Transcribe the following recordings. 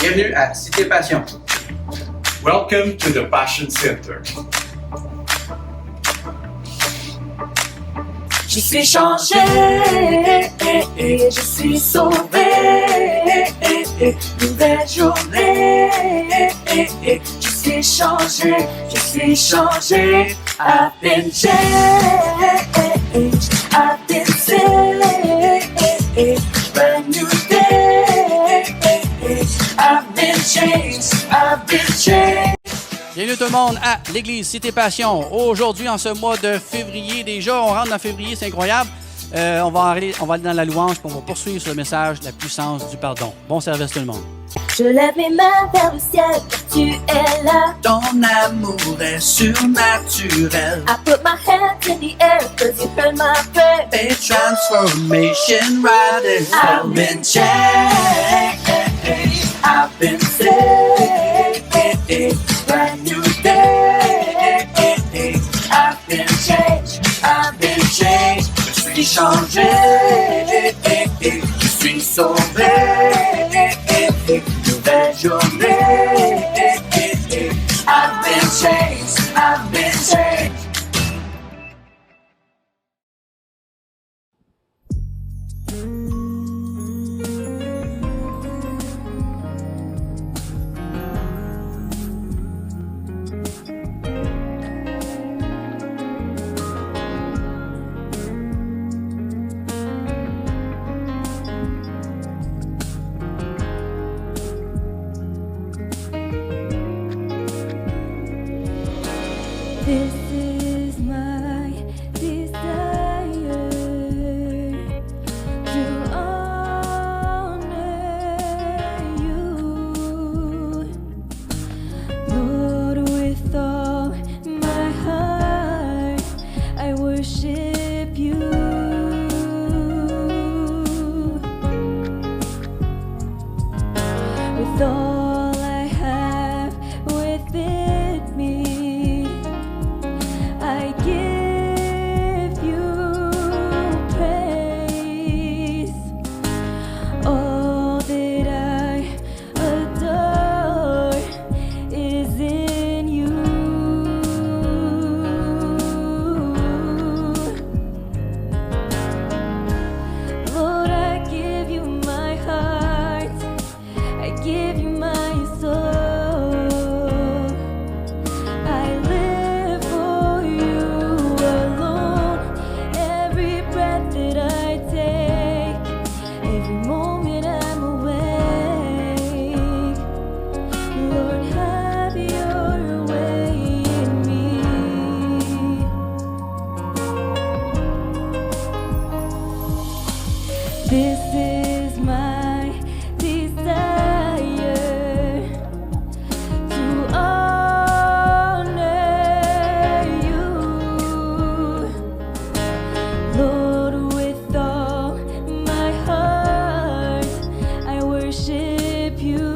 Bienvenue à Cité Passion. Welcome to the Passion Center. Je suis changé, je suis sauvé, nouvelle journée. Je suis changé, I've been changed, I've been saved, brand new day. I've been changed. Bienvenue tout le monde à l'église Cité Passion. Aujourd'hui, en ce mois de février, déjà, on rentre dans février, c'est incroyable. On va aller dans la louange, puis on va poursuivre sur le message de la puissance du pardon. Bon service tout le monde. Je lève mes mains vers le ciel, tu es là. Ton amour est surnaturel. I put my hands in the air, cause you heard my prayer. A transformation riding. I've been changed, I've been saved, brand new day. I've been changed. Je suis changé, je suis sauvé, nouvelle journée. I've been changed. This is my desire to honor you, Lord, with all my heart. I worship you. With all I have within me, I give you praise. All that I adore is in you. Lord, I give you my heart. I give you my soul. I live for you alone. Every breath that I take, every moment I'm awake. Lord, have your way in me. This is my desire to honor you, Lord, with all my heart. I worship you.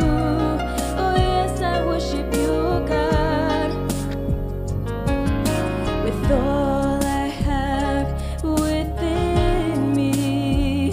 Oh yes, I worship you, God. With all I have within me,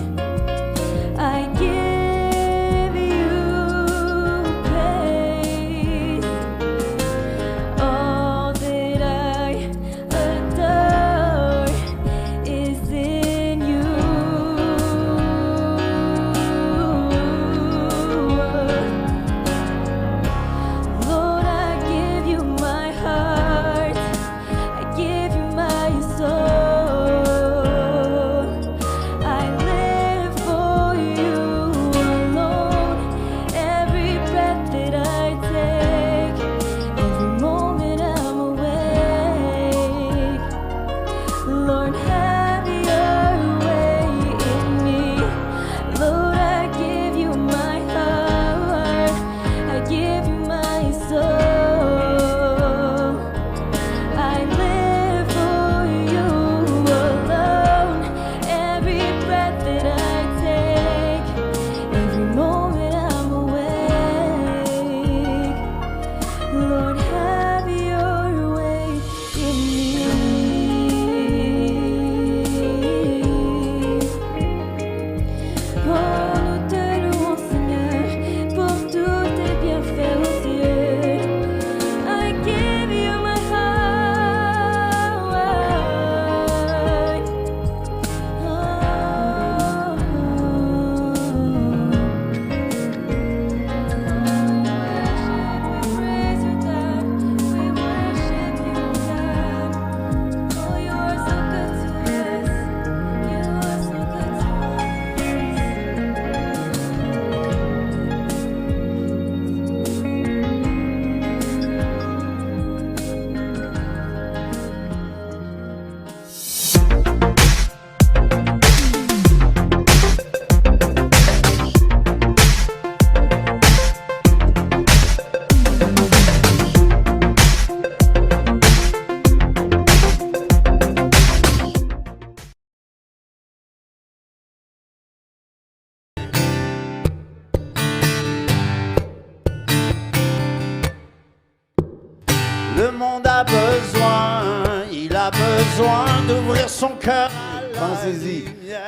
a besoin d'ouvrir son cœur. Pensez-y.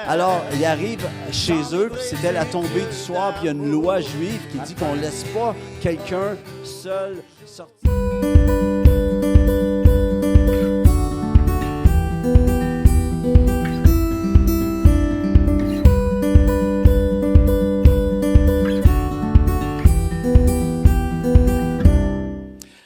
Alors, il arrive chez eux, puis c'était la tombée du soir, puis il y a une loi juive qui dit qu'on ne laisse pas quelqu'un seul sortir.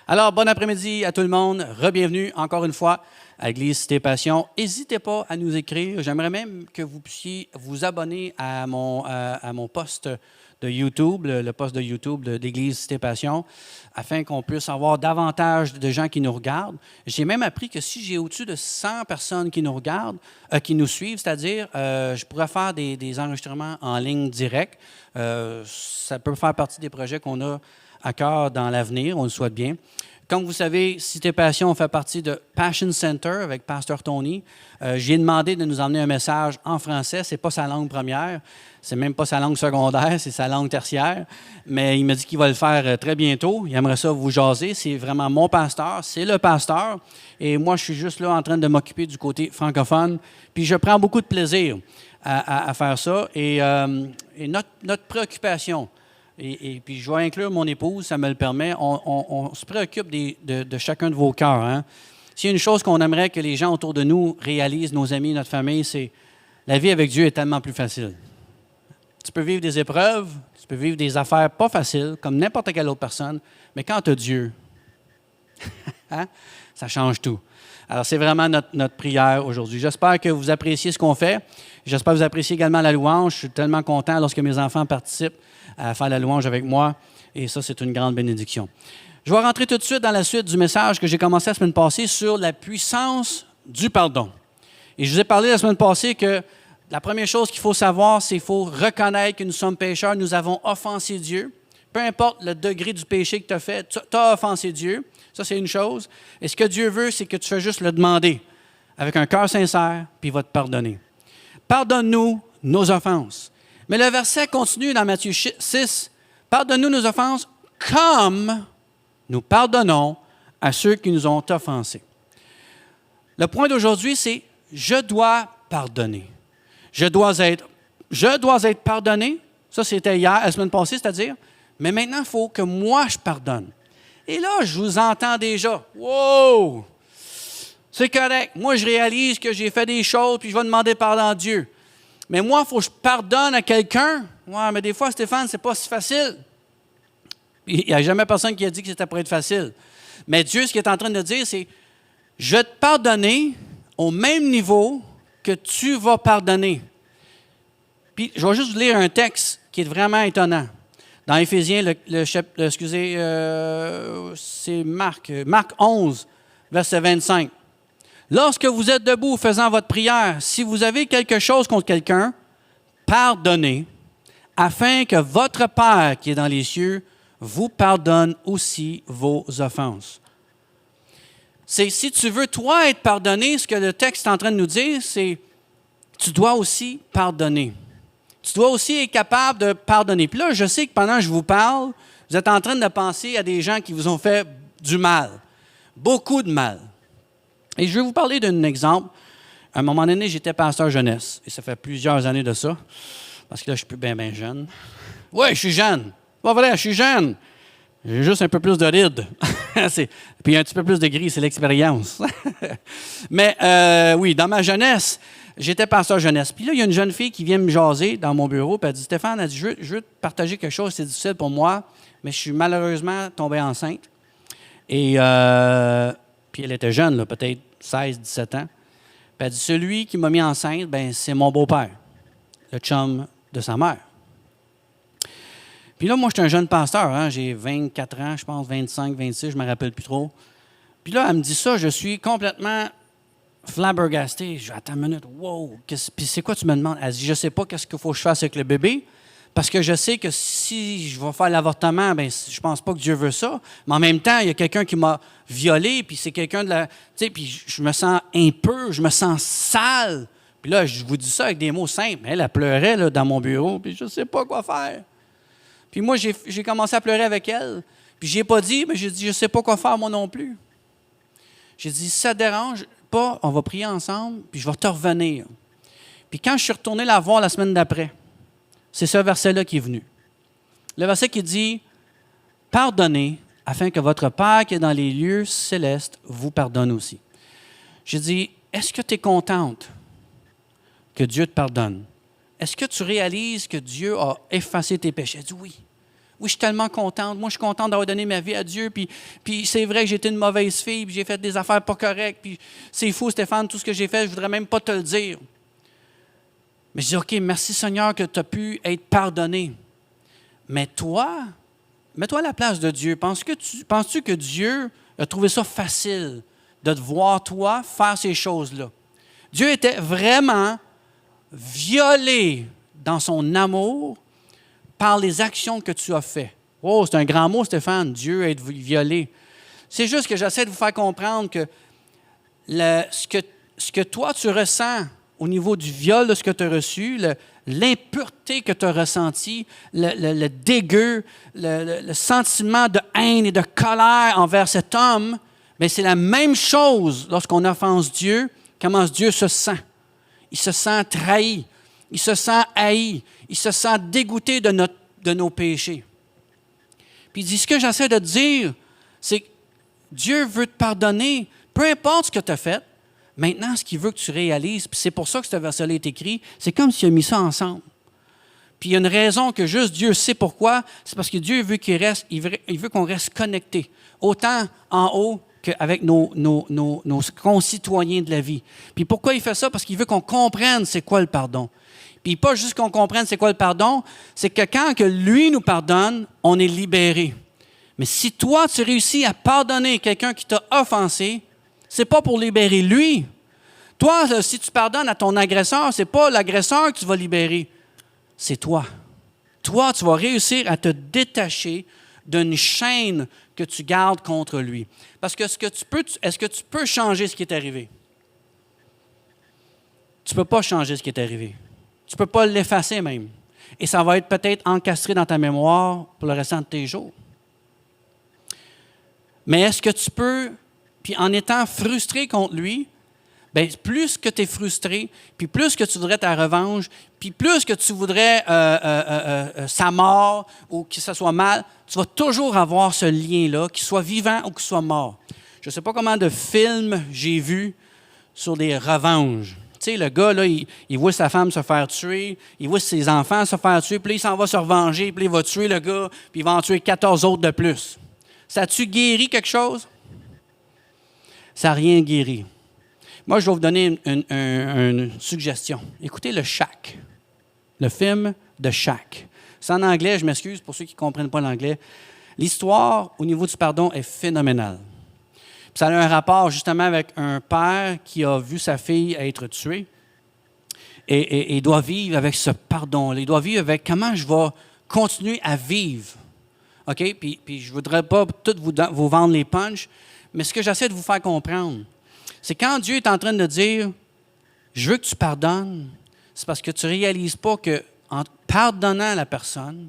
Alors, bon après-midi à tout le monde. Re-bienvenue encore une fois à l'Église Cité Passion. N'hésitez pas à nous écrire. J'aimerais même que vous puissiez vous abonner à mon post de YouTube, le post de YouTube de l'Église Cité Passion, afin qu'on puisse avoir davantage de gens qui nous regardent. J'ai même appris que si j'ai au-dessus de 100 personnes qui nous regardent, qui nous suivent, c'est-à-dire, je pourrais faire des enregistrements en ligne direct. Ça peut faire partie des projets qu'on a à cœur dans l'avenir, on le souhaite bien. Comme vous savez, Cité Passion, on fait partie de Passion Center avec Pasteur Tony. J'ai demandé de nous emmener un message en français. Ce n'est pas sa langue première, c'est même pas sa langue secondaire, c'est sa langue tertiaire. Mais il m'a dit qu'il va le faire très bientôt. Il aimerait ça vous jaser. C'est vraiment mon pasteur, c'est le pasteur. Et moi, je suis juste là en train de m'occuper du côté francophone. Puis je prends beaucoup de plaisir à faire ça. Et notre préoccupation, et puis je vais inclure mon épouse, ça me le permet, on se préoccupe de chacun de vos cœurs. Hein? S'il y a une chose qu'on aimerait que les gens autour de nous réalisent, nos amis, notre famille, c'est la vie avec Dieu est tellement plus facile. Tu peux vivre des épreuves, tu peux vivre des affaires pas faciles, comme n'importe quelle autre personne, mais quand tu as Dieu, hein? Ça change tout. Alors, c'est vraiment notre prière aujourd'hui. J'espère que vous appréciez ce qu'on fait. J'espère que vous appréciez également la louange. Je suis tellement content lorsque mes enfants participent à faire la louange avec moi. Et ça, c'est une grande bénédiction. Je vais rentrer tout de suite dans la suite du message que j'ai commencé la semaine passée sur la puissance du pardon. Et je vous ai parlé la semaine passée que la première chose qu'il faut savoir, c'est qu'il faut reconnaître que nous sommes pécheurs, nous avons offensé Dieu. Peu importe le degré du péché que tu as fait, tu as offensé Dieu. Ça, c'est une chose. Et ce que Dieu veut, c'est que tu fais juste le demander avec un cœur sincère, puis il va te pardonner. Pardonne-nous nos offenses. Mais le verset continue dans Matthieu 6. Pardonne-nous nos offenses comme nous pardonnons à ceux qui nous ont offensés. Le point d'aujourd'hui, c'est je dois pardonner. Je dois être pardonné. Ça, c'était hier, la semaine passée, c'est-à-dire. Mais maintenant, il faut que moi, je pardonne. Et là, je vous entends déjà. Wow! C'est correct. Moi, je réalise que j'ai fait des choses, puis je vais demander pardon à Dieu. Mais moi, il faut que je pardonne à quelqu'un. Ouais, mais des fois, Stéphane, c'est pas si facile. Il n'y a jamais personne qui a dit que c'était pour être facile. Mais Dieu, ce qu'il est en train de dire, c'est je vais te pardonner au même niveau que tu vas pardonner. Puis, je vais juste vous lire un texte qui est vraiment étonnant. Dans Éphésiens, c'est Marc 11, verset 25. Lorsque vous êtes debout faisant votre prière, si vous avez quelque chose contre quelqu'un, pardonnez, afin que votre Père qui est dans les cieux vous pardonne aussi vos offenses. C'est si tu veux, toi, être pardonné, ce que le texte est en train de nous dire, c'est tu dois aussi pardonner. Tu dois aussi être capable de pardonner. Puis là, je sais que pendant que je vous parle, vous êtes en train de penser à des gens qui vous ont fait du mal, beaucoup de mal. Et je vais vous parler d'un exemple. À un moment donné, j'étais pasteur jeunesse, et ça fait plusieurs années de ça, parce que là, je suis plus bien jeune. Oui, je suis jeune. Pas vrai, je suis jeune. J'ai juste un peu plus de rides. Puis un petit peu plus de gris, c'est l'expérience. Mais oui, dans ma jeunesse, j'étais pasteur jeunesse. Puis là, il y a une jeune fille qui vient me jaser dans mon bureau, puis elle dit, Stéphane, elle dit, je veux te partager quelque chose, c'est difficile pour moi, mais je suis malheureusement tombée enceinte. Et puis elle était jeune, là, peut-être 16, 17 ans. Puis elle dit, celui qui m'a mis enceinte, ben c'est mon beau-père, le chum de sa mère. Puis là, moi, je suis un jeune pasteur, hein, j'ai 24 ans, je pense, 25, 26, je ne me rappelle plus trop. Puis là, elle me dit ça, je suis complètement flabbergasté. Je dis, attends une minute, wow, puis c'est quoi tu me demandes? Elle dit, je ne sais pas qu'est-ce qu'il faut que je fasse avec le bébé, parce que je sais que si je vais faire l'avortement, ben je pense pas que Dieu veut ça. Mais en même temps, il y a quelqu'un qui m'a violé, puis c'est quelqu'un de la... Tu sais, puis je me sens impur, je me sens sale. Puis là, je vous dis ça avec des mots simples. Elle pleurait là, dans mon bureau, puis je ne sais pas quoi faire. Puis moi, j'ai commencé à pleurer avec elle. Puis je n'ai pas dit, mais j'ai dit, je ne sais pas quoi faire moi non plus. J'ai dit, si ça te dérange, pas, on va prier ensemble, puis je vais te revenir. Puis quand je suis retourné la voir la semaine d'après, c'est ce verset-là qui est venu. Le verset qui dit « Pardonnez, afin que votre Père qui est dans les lieux célestes vous pardonne aussi. » J'ai dit « Est-ce que tu es contente que Dieu te pardonne? Est-ce que tu réalises que Dieu a effacé tes péchés? » Elle dit « Oui. Oui, je suis tellement contente. Moi, je suis contente d'avoir donné ma vie à Dieu. Puis c'est vrai que j'ai été une mauvaise fille, puis j'ai fait des affaires pas correctes. Puis c'est fou, Stéphane, tout ce que j'ai fait, je ne voudrais même pas te le dire. » Mais je dis, OK, merci Seigneur que tu as pu être pardonné. Mais toi, mets-toi à la place de Dieu. Penses-tu que Dieu a trouvé ça facile de te voir, toi, faire ces choses-là? Dieu était vraiment violé dans son amour par les actions que tu as faites. Oh, c'est un grand mot, Stéphane, Dieu être violé. C'est juste que j'essaie de vous faire comprendre que ce que toi, tu ressens au niveau du viol de ce que tu as reçu, l'impureté que tu as ressentie, le dégueu, le sentiment de haine et de colère envers cet homme, bien, c'est la même chose lorsqu'on offense Dieu, comment Dieu se sent. Il se sent trahi, il se sent haï, il se sent dégoûté de nos péchés. Puis il dit, ce que j'essaie de te dire, c'est que Dieu veut te pardonner, peu importe ce que tu as fait. Maintenant, ce qu'il veut que tu réalises, puis c'est pour ça que ce verset-là est écrit, c'est comme s'il a mis ça ensemble. Puis il y a une raison que juste Dieu sait pourquoi, c'est parce que Dieu veut il veut qu'on reste connecté, autant en haut qu'avec nos concitoyens de la vie. Puis pourquoi il fait ça? Parce qu'il veut qu'on comprenne c'est quoi le pardon. Puis pas juste qu'on comprenne c'est quoi le pardon, c'est que quand que lui nous pardonne, on est libéré. Mais si toi, tu réussis à pardonner quelqu'un qui t'a offensé, c'est pas pour libérer lui. Toi, si tu pardonnes à ton agresseur, c'est pas l'agresseur que tu vas libérer, c'est toi. Toi, tu vas réussir à te détacher d'une chaîne que tu gardes contre lui. Parce que est-ce que tu peux changer ce qui est arrivé? Tu ne peux pas changer ce qui est arrivé. Tu ne peux pas l'effacer même. Et ça va être peut-être encastré dans ta mémoire pour le restant de tes jours. Mais est-ce que tu peux, puis en étant frustré contre lui, bien, plus que tu es frustré, puis plus que tu voudrais ta revanche, puis plus que tu voudrais sa mort ou que ça soit mal, tu vas toujours avoir ce lien-là, qu'il soit vivant ou qu'il soit mort. Je ne sais pas combien de films j'ai vus sur des revanches. Tu sais, le gars, là, il voit sa femme se faire tuer, il voit ses enfants se faire tuer, puis là, il s'en va se revenger, puis là, il va tuer le gars, puis il va en tuer 14 autres de plus. Ça a-tu guéri quelque chose? Ça n'a rien guéri. Moi, je vais vous donner une suggestion. Écoutez le Shack, le film de Shack. C'est en anglais, je m'excuse pour ceux qui ne comprennent pas l'anglais. L'histoire, au niveau du pardon, est phénoménale. Puis ça a un rapport justement avec un père qui a vu sa fille être tuée et doit vivre avec ce pardon-là. Il doit vivre avec comment je vais continuer à vivre. OK? Puis je ne voudrais pas tout vous vendre les punchs, mais ce que j'essaie de vous faire comprendre, c'est quand Dieu est en train de dire « Je veux que tu pardonnes », c'est parce que tu ne réalises pas qu'en pardonnant la personne,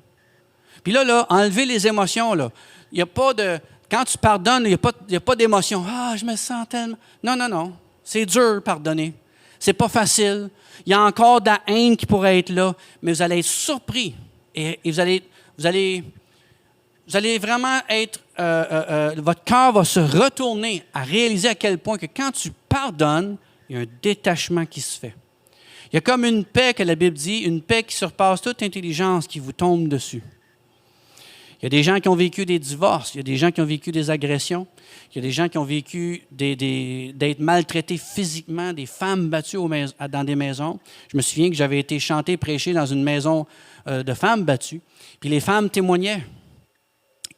puis là, enlever les émotions, là, il n'y a pas de... Quand tu pardonnes, il n'y a pas d'émotion. « Ah, je me sens tellement... » Non. C'est dur, pardonner. C'est pas facile. Il y a encore de la haine qui pourrait être là, mais vous allez être surpris et vous allez vraiment être... votre cœur va se retourner à réaliser à quel point que quand tu pardonnes, il y a un détachement qui se fait. Il y a comme une paix que la Bible dit, une paix qui surpasse toute intelligence qui vous tombe dessus. Il y a des gens qui ont vécu des divorces, il y a des gens qui ont vécu des agressions, il y a des gens qui ont vécu d'être maltraités physiquement, des femmes battues dans des maisons. Je me souviens que j'avais été chanter, prêcher dans une maison de femmes battues, puis les femmes témoignaient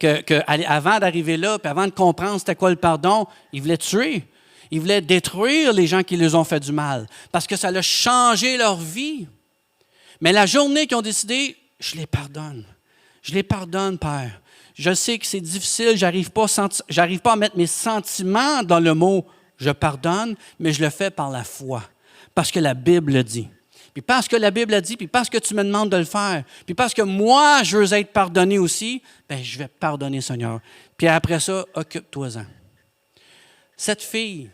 qu'avant d'arriver là, puis avant de comprendre c'était quoi le pardon, ils voulaient tuer. Ils voulaient détruire les gens qui les ont fait du mal, parce que ça a changé leur vie. Mais la journée qu'ils ont décidé, je les pardonne. Je les pardonne, Père. Je sais que c'est difficile, j'arrive pas à mettre mes sentiments dans le mot « je pardonne », mais je le fais par la foi, parce que la Bible le dit. Puis parce que la Bible a dit, puis parce que tu me demandes de le faire, puis parce que moi, je veux être pardonné aussi, bien, je vais pardonner, Seigneur. Puis après ça, occupe-toi-en. Cette fille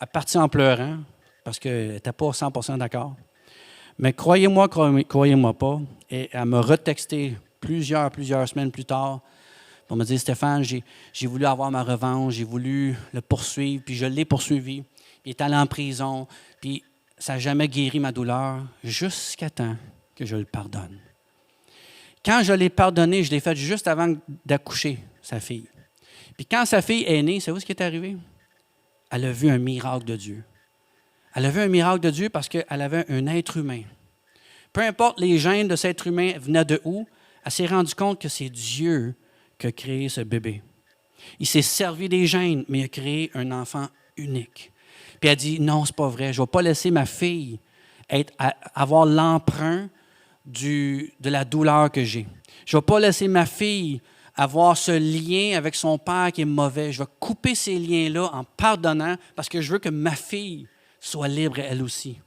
est partie en pleurant parce qu'elle n'était pas 100% d'accord. Mais croyez-moi, croyez-moi pas, et elle m'a retexté plusieurs semaines plus tard pour me dire, Stéphane, j'ai voulu avoir ma revanche, j'ai voulu le poursuivre, puis je l'ai poursuivi. Il est allé en prison, puis ça n'a jamais guéri ma douleur jusqu'à temps que je le pardonne. Quand je l'ai pardonné, je l'ai fait juste avant d'accoucher sa fille. Puis quand sa fille est née, savez-vous ce qui est arrivé? Elle a vu un miracle de Dieu. Elle a vu un miracle de Dieu parce qu'elle avait un être humain. Peu importe les gènes de cet être humain venaient de où, elle s'est rendue compte que c'est Dieu qui a créé ce bébé. Il s'est servi des gènes, mais il a créé un enfant unique. Puis elle dit, non, c'est pas vrai, je ne vais pas laisser ma fille avoir l'emprunt de la douleur que j'ai. Je ne vais pas laisser ma fille avoir ce lien avec son père qui est mauvais. Je vais couper ces liens-là en pardonnant parce que je veux que ma fille soit libre elle aussi.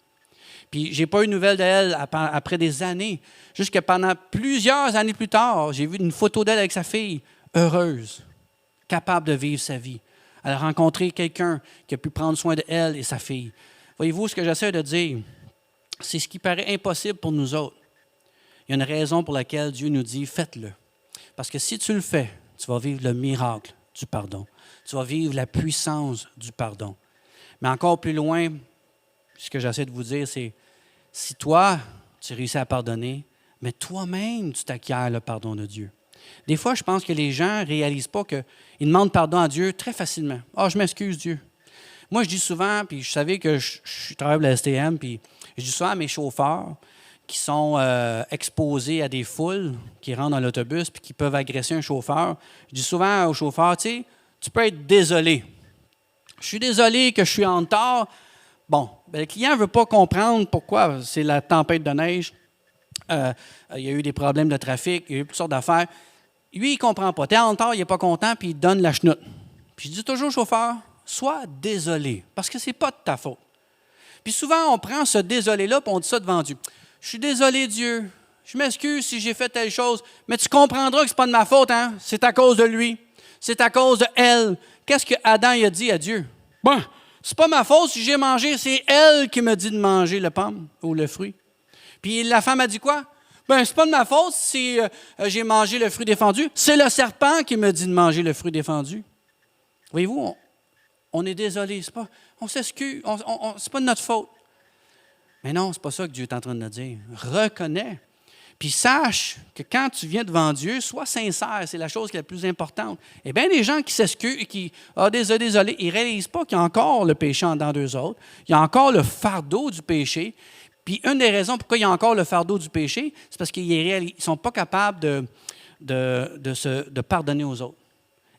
Puis je n'ai pas eu de nouvelles d'elle après des années. Jusque pendant plusieurs années plus tard, j'ai vu une photo d'elle avec sa fille, heureuse, capable de vivre sa vie. Elle a rencontré quelqu'un qui a pu prendre soin d'elle et sa fille. Voyez-vous, ce que j'essaie de dire, c'est ce qui paraît impossible pour nous autres. Il y a une raison pour laquelle Dieu nous dit, faites-le. Parce que si tu le fais, tu vas vivre le miracle du pardon. Tu vas vivre la puissance du pardon. Mais encore plus loin, ce que j'essaie de vous dire, c'est si toi, tu réussis à pardonner, mais toi-même, tu t'acquiers le pardon de Dieu. Des fois, je pense que les gens ne réalisent pas qu'ils demandent pardon à Dieu très facilement. « Ah, je m'excuse, Dieu. » Moi, je dis souvent, puis je savais que je travaille pour la STM, puis je dis souvent à mes chauffeurs qui sont exposés à des foules, qui rentrent dans l'autobus, puis qui peuvent agresser un chauffeur, je dis souvent aux chauffeurs, tu sais, tu peux être désolé. Je suis désolé que je suis en retard. Bon, bien, le client ne veut pas comprendre pourquoi c'est la tempête de neige. Il y a eu des problèmes de trafic, il y a eu toutes sortes d'affaires. Lui, il ne comprend pas. Tu es en retard, il n'est pas content, puis il donne la chenoute. Puis je dis toujours au chauffeur, sois désolé, parce que ce n'est pas de ta faute. Puis souvent, on prend ce désolé-là, puis on dit ça devant Dieu. Je suis désolé, Dieu. Je m'excuse si j'ai fait telle chose, mais tu comprendras que ce n'est pas de ma faute, hein? C'est à cause de lui. C'est à cause de elle. Qu'est-ce que Adam a dit à Dieu? Bon, c'est pas ma faute si j'ai mangé, c'est elle qui me dit de manger le pomme ou le fruit. Puis la femme a dit quoi? Ben, c'est pas de ma faute si j'ai mangé le fruit défendu. C'est le serpent qui me dit de manger le fruit défendu. Voyez-vous, on est désolé. On s'excuse. C'est pas de notre faute. Mais non, c'est pas ça que Dieu est en train de nous dire. Reconnais. Puis sache que quand tu viens devant Dieu, sois sincère. C'est la chose qui est la plus importante. Et bien, les gens qui s'excusent et qui désolé, ils ne réalisent pas qu'il y a encore le péché en dedans d'eux autres. Il y a encore le fardeau du péché. Puis une des raisons pourquoi il y a encore le fardeau du péché, c'est parce qu'ils ne sont pas capables de pardonner aux autres.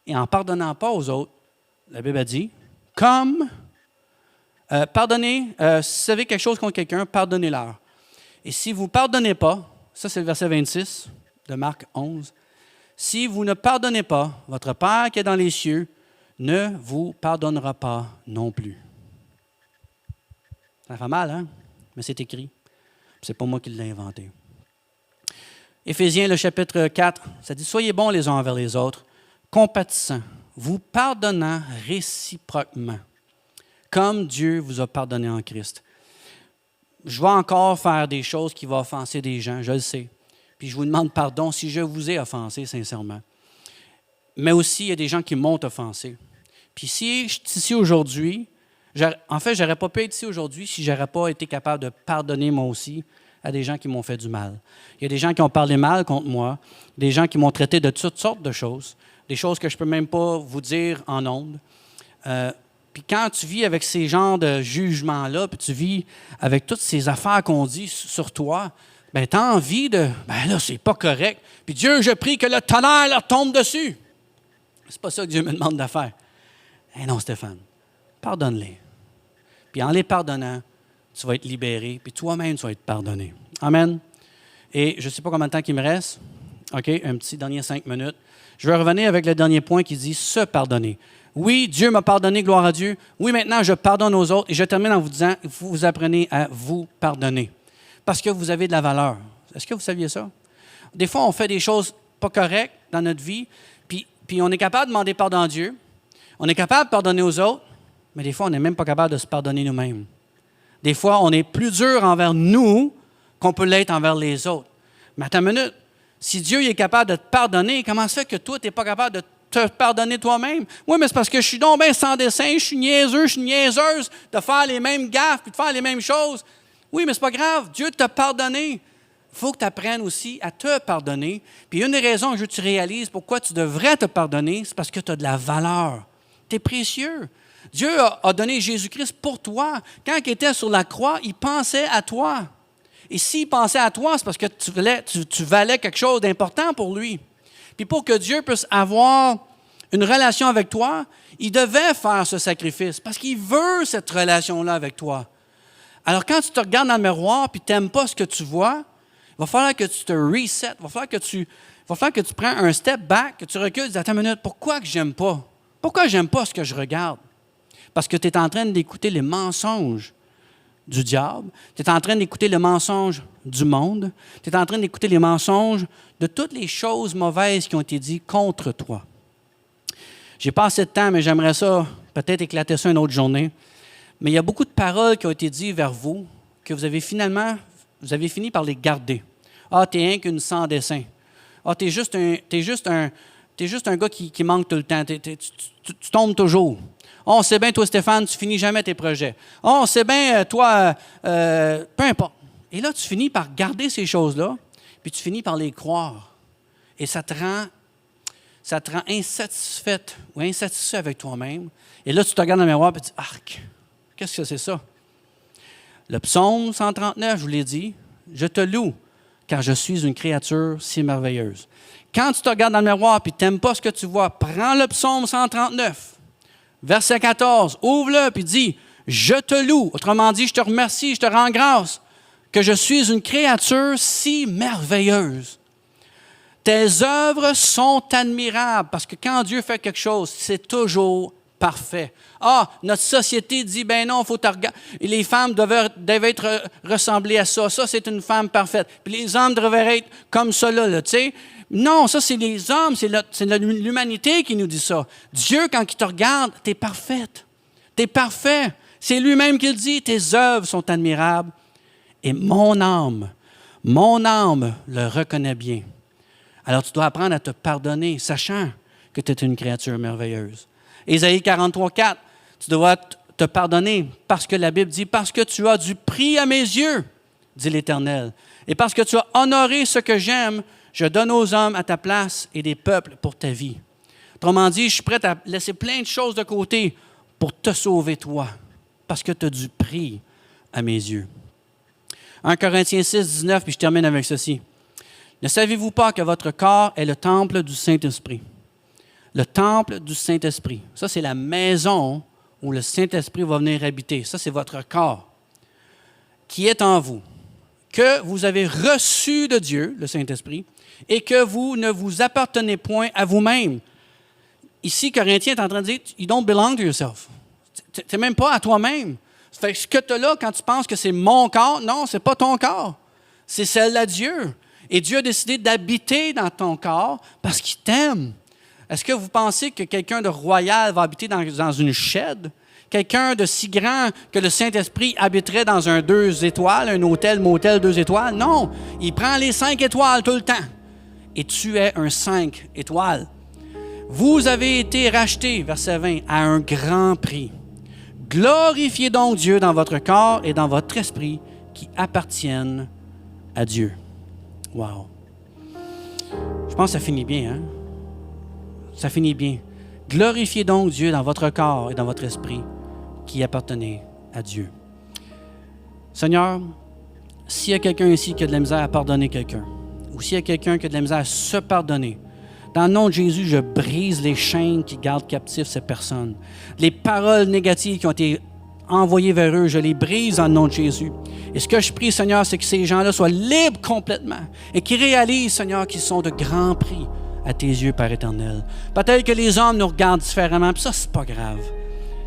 Et en ne pardonnant pas aux autres, la Bible a dit, pardonnez, si vous avez quelque chose contre quelqu'un, pardonnez-leur. Et si vous ne pardonnez pas, ça c'est le verset 26 de Marc 11, si vous ne pardonnez pas, votre Père qui est dans les cieux ne vous pardonnera pas non plus. Ça fait mal, hein? Mais c'est écrit. C'est pas moi qui l'ai inventé. Éphésiens, le chapitre 4, ça dit « Soyez bons les uns envers les autres, compatissants, vous pardonnant réciproquement, comme Dieu vous a pardonné en Christ. » Je vais encore faire des choses qui vont offenser des gens, je le sais. Puis je vous demande pardon si je vous ai offensé, sincèrement. Mais aussi, il y a des gens qui m'ont offensé. Puis si je suis ici aujourd'hui, en fait, je n'aurais pas pu être ici aujourd'hui si je n'aurais pas été capable de pardonner moi aussi à des gens qui m'ont fait du mal. Il y a des gens qui ont parlé mal contre moi, des gens qui m'ont traité de toutes sortes de choses, des choses que je ne peux même pas vous dire en ondes. Puis quand tu vis avec ces genres de jugements-là, puis tu vis avec toutes ces affaires qu'on dit sur toi, bien, tu as envie de... Ben là, c'est pas correct. Puis Dieu, je prie que le tonnerre leur tombe dessus. C'est pas ça que Dieu me demande de faire. Eh non, Stéphane, pardonne-les. Puis en les pardonnant, tu vas être libéré, puis toi-même, tu vas être pardonné. Amen. Et je ne sais pas combien de temps il me reste. OK, un petit dernier 5 minutes. Je vais revenir avec le dernier point qui dit « se pardonner ». Oui, Dieu m'a pardonné, gloire à Dieu. Oui, maintenant, je pardonne aux autres. Et je termine en vous disant, vous apprenez à vous pardonner. Parce que vous avez de la valeur. Est-ce que vous saviez ça? Des fois, on fait des choses pas correctes dans notre vie, puis on est capable de demander pardon à Dieu. On est capable de pardonner aux autres. mais des fois, on n'est même pas capable de se pardonner nous-mêmes. Des fois, on est plus dur envers nous qu'on peut l'être envers les autres. Mais attends une minute. Si Dieu est capable de te pardonner, comment ça fait que toi, tu n'es pas capable de te pardonner toi-même? Oui, mais c'est parce que je suis donc bien sans dessein, je suis niaiseux, je suis niaiseuse de faire les mêmes gaffes puis de faire les mêmes choses. Oui, mais c'est pas grave. Dieu t'a pardonné. Il faut que tu apprennes aussi à te pardonner. Puis une des raisons que je veux que tu réalises pourquoi tu devrais te pardonner, c'est parce que tu as de la valeur. Tu es précieux. Dieu a donné Jésus-Christ pour toi. Quand il était sur la croix, il pensait à toi. Et s'il pensait à toi, c'est parce que tu valais quelque chose d'important pour lui. Puis pour que Dieu puisse avoir une relation avec toi, il devait faire ce sacrifice parce qu'il veut cette relation-là avec toi. Alors quand tu te regardes dans le miroir et tu n'aimes pas ce que tu vois, il va falloir que tu te reset, il va falloir que tu prends un step back, que tu recules et dis, attends une minute, pourquoi que j'aime pas? Pourquoi j'aime pas ce que je regarde? Parce que tu es en train d'écouter les mensonges du diable, tu es en train d'écouter le mensonge du monde, tu es en train d'écouter les mensonges de toutes les choses mauvaises qui ont été dites contre toi. J'ai pas assez de temps, mais j'aimerais ça, peut-être éclater ça une autre journée. Mais il y a beaucoup de paroles qui ont été dites vers vous que vous avez fini par les garder. Ah, t'es rien qu'une sans dessein. Ah, t'es juste un gars qui manque tout le temps. Tu tombes toujours. Oh, on sait bien, toi, Stéphane, tu finis jamais tes projets. Oh, on sait bien, toi, peu importe. Et là, tu finis par garder ces choses-là, puis tu finis par les croire. Et ça te rend insatisfaite ou insatisfait avec toi-même. Et là, tu te regardes dans le miroir et tu dis, arc, qu'est-ce que c'est ça? Le psaume 139, je vous l'ai dit, je te loue, car je suis une créature si merveilleuse. Quand tu te regardes dans le miroir et tu n'aimes pas ce que tu vois, prends le psaume 139. Verset 14, ouvre-le puis dis, je te loue. Autrement dit, je te remercie, je te rends grâce que je suis une créature si merveilleuse. Tes œuvres sont admirables parce que quand Dieu fait quelque chose, c'est toujours parfait. Ah, notre société dit, ben non, il faut les femmes doivent être ressemblées à ça. Ça, c'est une femme parfaite. Puis les hommes devraient être comme ça, là, tu sais. Non, ça, c'est les hommes, c'est l'humanité qui nous dit ça. Dieu, quand il te regarde, tu es parfaite. Tu es parfait. C'est lui-même qui le dit, tes œuvres sont admirables. Et mon âme le reconnaît bien. Alors, tu dois apprendre à te pardonner, sachant que tu es une créature merveilleuse. Ésaïe 43, 4, tu dois te pardonner parce que la Bible dit, parce que tu as du prix à mes yeux, dit l'Éternel. Et parce que tu as honoré ce que j'aime, je donne aux hommes à ta place et des peuples pour ta vie. Autrement dit, je suis prêt à laisser plein de choses de côté pour te sauver toi, parce que tu as du prix à mes yeux. 1 Corinthiens 6, 19, puis je termine avec ceci. Ne savez-vous pas que votre corps est le temple du Saint-Esprit? Le temple du Saint-Esprit. Ça, c'est la maison où le Saint-Esprit va venir habiter. Ça, c'est votre corps qui est en vous, que vous avez reçu de Dieu, le Saint-Esprit, et que vous ne vous appartenez point à vous-même. Ici, Corinthiens est en train de dire, « You don't belong to yourself. » Tu n'es même pas à toi-même. Fait que ce que tu as là, quand tu penses que c'est mon corps, non, ce n'est pas ton corps. C'est celle de Dieu. Et Dieu a décidé d'habiter dans ton corps parce qu'il t'aime. Est-ce que vous pensez que quelqu'un de royal va habiter dans une shed? Quelqu'un de si grand que le Saint-Esprit habiterait dans un 2 étoiles, un hôtel, motel 2 étoiles? Non, il prend les 5 étoiles tout le temps. Et tu es un 5 étoiles. Vous avez été rachetés, verset 20, à un grand prix. Glorifiez donc Dieu dans votre corps et dans votre esprit qui appartiennent à Dieu. Wow! Je pense que ça finit bien, hein? Ça finit bien. Glorifiez donc Dieu dans votre corps et dans votre esprit qui appartenaient à Dieu. Seigneur, s'il y a quelqu'un ici qui a de la misère à pardonner quelqu'un, ou s'il y a quelqu'un qui a de la misère à se pardonner, dans le nom de Jésus, je brise les chaînes qui gardent captifs ces personnes. Les paroles négatives qui ont été envoyées vers eux, je les brise dans le nom de Jésus. Et ce que je prie, Seigneur, c'est que ces gens-là soient libres complètement et qu'ils réalisent, Seigneur, qu'ils sont de grands prix à tes yeux, Père éternel. Peut-être que les hommes nous regardent différemment, puis ça, c'est pas grave.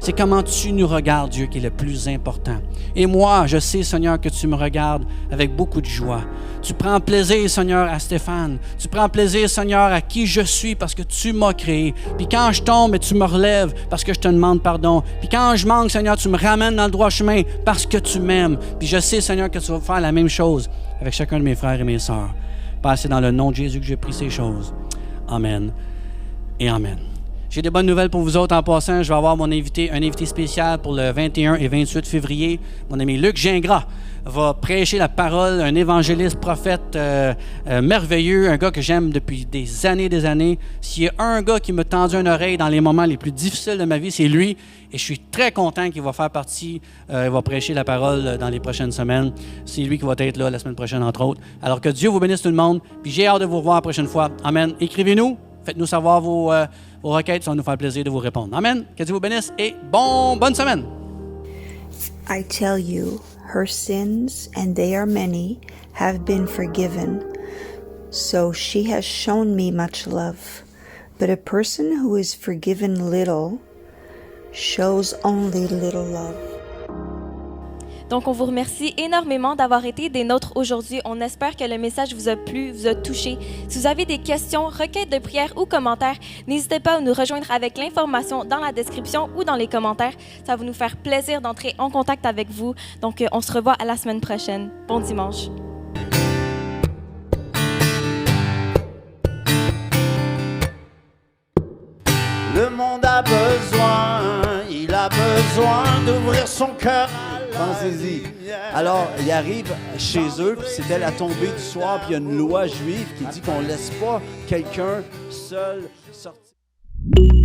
C'est comment tu nous regardes, Dieu, qui est le plus important. Et moi, je sais, Seigneur, que tu me regardes avec beaucoup de joie. Tu prends plaisir, Seigneur, à Stéphane. Tu prends plaisir, Seigneur, à qui je suis parce que tu m'as créé. Puis quand je tombe, tu me relèves parce que je te demande pardon. Puis quand je manque, Seigneur, tu me ramènes dans le droit chemin parce que tu m'aimes. Puis je sais, Seigneur, que tu vas faire la même chose avec chacun de mes frères et mes sœurs. Père, c'est dans le nom de Jésus que j'ai pris ces choses. Amen et amen. J'ai des bonnes nouvelles pour vous autres en passant. Je vais avoir un invité spécial pour le 21 et 28 février. Mon ami Luc Gingras va prêcher la parole, un évangéliste, prophète merveilleux, un gars que j'aime depuis des années. S'il y a un gars qui m'a tendu une oreille dans les moments les plus difficiles de ma vie, c'est lui. Et je suis très content qu'il va faire partie, il va prêcher la parole dans les prochaines semaines. C'est lui qui va être là la semaine prochaine, entre autres. Alors que Dieu vous bénisse tout le monde. Puis j'ai hâte de vous revoir la prochaine fois. Amen. Écrivez-nous. Faites-nous savoir vos requêtes, ça va nous faire plaisir de vous répondre. Amen. Que Dieu vous bénisse et bonne semaine. I tell you, her sins, and they are many, have been forgiven. So she has shown me much love. But a person who is forgiven little shows only little love. Donc, on vous remercie énormément d'avoir été des nôtres aujourd'hui. On espère que le message vous a plu, vous a touché. Si vous avez des questions, requêtes de prière ou commentaires, n'hésitez pas à nous rejoindre avec l'information dans la description ou dans les commentaires. Ça va nous faire plaisir d'entrer en contact avec vous. Donc, on se revoit à la semaine prochaine. Bon dimanche. Le monde a besoin, il a besoin d'ouvrir son cœur. Pensez-y. Alors, il arrive chez eux, puis c'était la tombée du soir, puis il y a une loi juive qui dit qu'on ne laisse pas quelqu'un seul sortir.